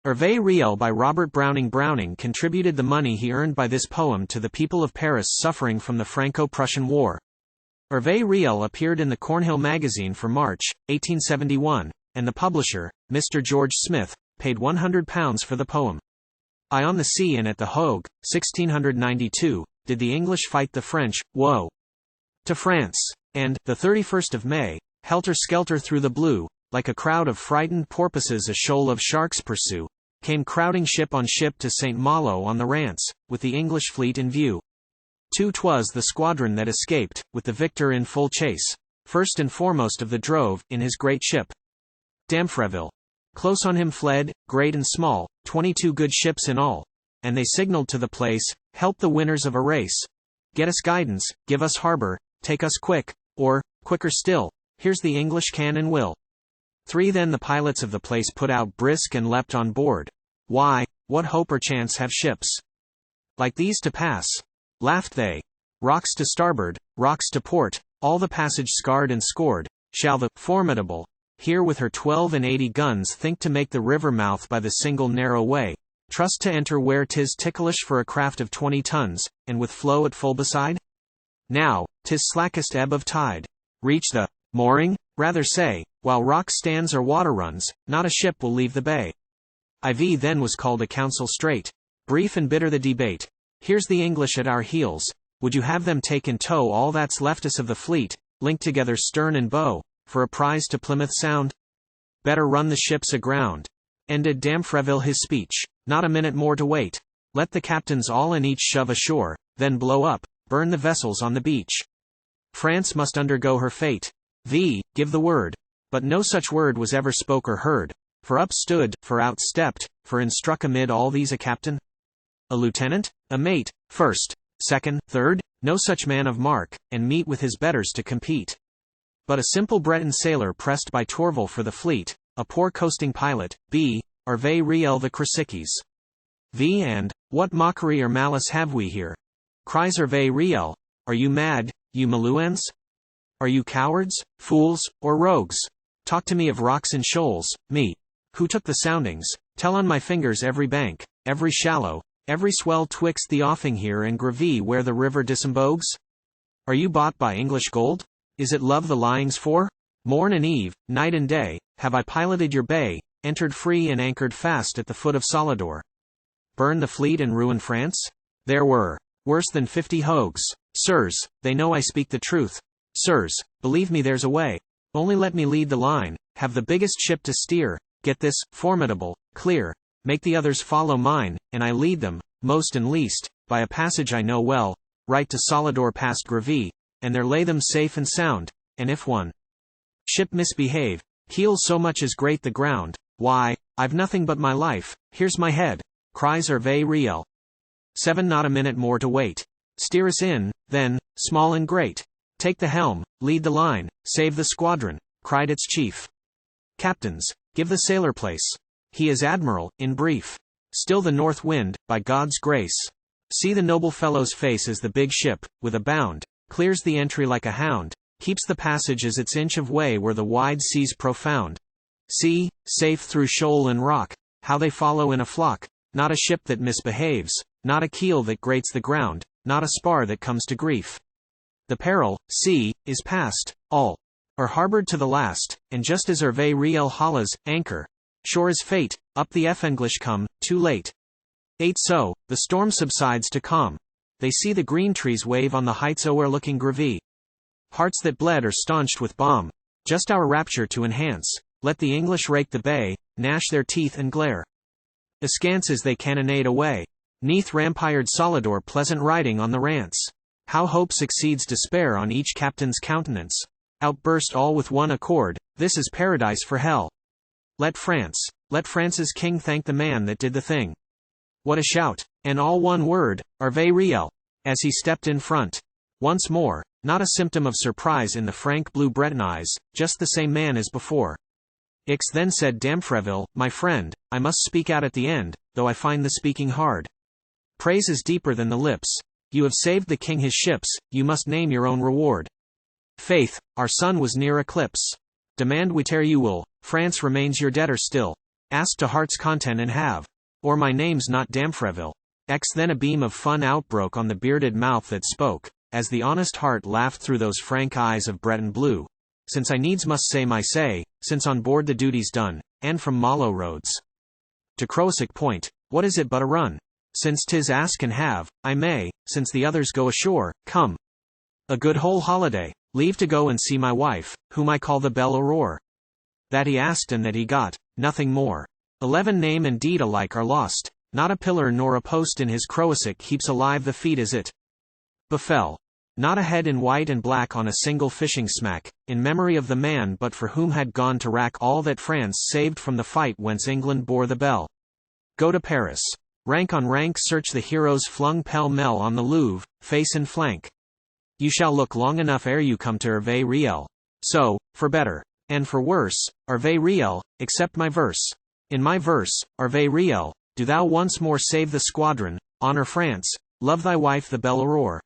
Hervé Riel by Robert Browning contributed the money he earned by this poem to the people of Paris suffering from the Franco-Prussian War. Hervé Riel appeared in the Cornhill Magazine for March, 1871, and the publisher, Mr. George Smith, paid £100 for the poem. I on the Sea and at the Hogue, 1692, did the English fight the French, woe to France, and, the 31st of May, helter-skelter through the blue, like a crowd of frightened porpoises a shoal of sharks pursue, came crowding ship on ship to Saint Malo on the Rance, with the English fleet in view. 'Twas the squadron that escaped, with the victor in full chase, first and foremost of the drove, in his great ship Damfreville. Close on him fled, great and small, 22 good ships in all, and they signaled to the place, help the winners of a race. Get us guidance, give us harbor, take us quick, or, quicker still, here's the English can and will. 3 Then the pilots of the place put out brisk and leapt on board. Why, what hope or chance have ships like these to pass? Laughed they. Rocks to starboard, rocks to port, all the passage scarred and scored. Shall the formidable here with her 12 and 80 guns think to make the river mouth by the single narrow way? Trust to enter where 'tis ticklish for a craft of 20 tons, and with flow at full beside? Now, 'tis slackest ebb of tide. Reach the mooring? Rather say, while rock stands or water runs, not a ship will leave the bay. IV then was called a council straight. Brief and bitter the debate. Here's the English at our heels. Would you have them take in tow all that's left us of the fleet, linked together stern and bow, for a prize to Plymouth Sound? Better run the ships aground. Ended Damfreville his speech. Not a minute more to wait. Let the captains all and each shove ashore, then blow up, burn the vessels on the beach. France must undergo her fate. Give the word. But no such word was ever spoke or heard. For up stood, for out stepped, for in struck amid all these a captain, a lieutenant, a mate, first, second, third, no such man of mark, and meet with his betters to compete. But a simple Breton sailor pressed by Tourville for the fleet, a poor coasting pilot, Hervé Riel the Cruciques. And, what mockery or malice have we here? Cries Hervé Riel. Are you mad, you Malouins? Are you cowards, fools, or rogues? Talk to me of rocks and shoals, me, who took the soundings, tell on my fingers every bank, every shallow, every swell twixt the offing here and Greville where the river disembogues? Are you bought by English gold? Is it love the lyings for? Morn and eve, night and day, have I piloted your bay, entered free and anchored fast at the foot of Solidor. Burn the fleet and ruin France? There were worse than 50 Hogues. Sirs, they know I speak the truth. Sirs, believe me there's a way. Only let me lead the line, have the biggest ship to steer, get this, formidable, clear, make the others follow mine, and I lead them, most and least, by a passage I know well, right to Solidor past Greville, and there lay them safe and sound, and if one ship misbehave, heels so much as grate the ground, why, I've nothing but my life, here's my head, cries Hervé Riel. 7 Not a minute more to wait. Steer us in, then, small and great. Take the helm, lead the line, save the squadron, cried its chief. Captains, give the sailor place. He is admiral, in brief. Still the north wind, by God's grace. See the noble fellow's face as the big ship, with a bound, clears the entry like a hound, keeps the passage as its inch of way where the wide seas profound. See, safe through shoal and rock, how they follow in a flock, not a ship that misbehaves, not a keel that grates the ground, not a spar that comes to grief. The peril, see, is past, all are harbored to the last, and just as Hervé Riel hollas, anchor, sure as fate, up the English come, too late. 8 So, the storm subsides to calm. They see the green trees wave on the heights o'erlooking Greville. Hearts that bled are staunched with balm, just our rapture to enhance, let the English rake the bay, gnash their teeth and glare. Askance as they cannonade away, 'neath rampired Solidor pleasant riding on the Rance. How hope succeeds despair on each captain's countenance. Outburst all with one accord, this is paradise for hell. Let France's king thank the man that did the thing. What a shout, and all one word, Hervé Riel, as he stepped in front. Once more, not a symptom of surprise in the frank blue Breton eyes, just the same man as before. Ix then said Damfreville, my friend, I must speak out at the end, though I find the speaking hard. Praise is deeper than the lips. You have saved the king his ships, you must name your own reward. Faith, our sun was near eclipse. Demand we tear you will, France remains your debtor still. Ask to heart's content and have. Or my name's not Damfreville. Then a beam of fun outbroke on the bearded mouth that spoke, as the honest heart laughed through those frank eyes of Breton blue. Since I needs must say my say, since on board the duty's done, and from Malo roads to Croisic Point, what is it but a run? Since 'tis ask and have, I may, since the others go ashore, come. A good whole holiday, leave to go and see my wife, whom I call the Belle Aurore. That he asked and that he got, nothing more. 11 name and deed alike are lost, not a pillar nor a post in his Croisic keeps alive the feat as it befell. Not a head in white and black on a single fishing smack, in memory of the man but for whom had gone to rack all that France saved from the fight whence England bore the bell. Go to Paris. Rank on rank search the heroes flung pell-mell on the Louvre, face and flank. You shall look long enough ere you come to Hervé Riel. So, for better, and for worse, Hervé Riel, accept my verse. In my verse, Hervé Riel, do thou once more save the squadron, honor France, love thy wife the Belle Aurore.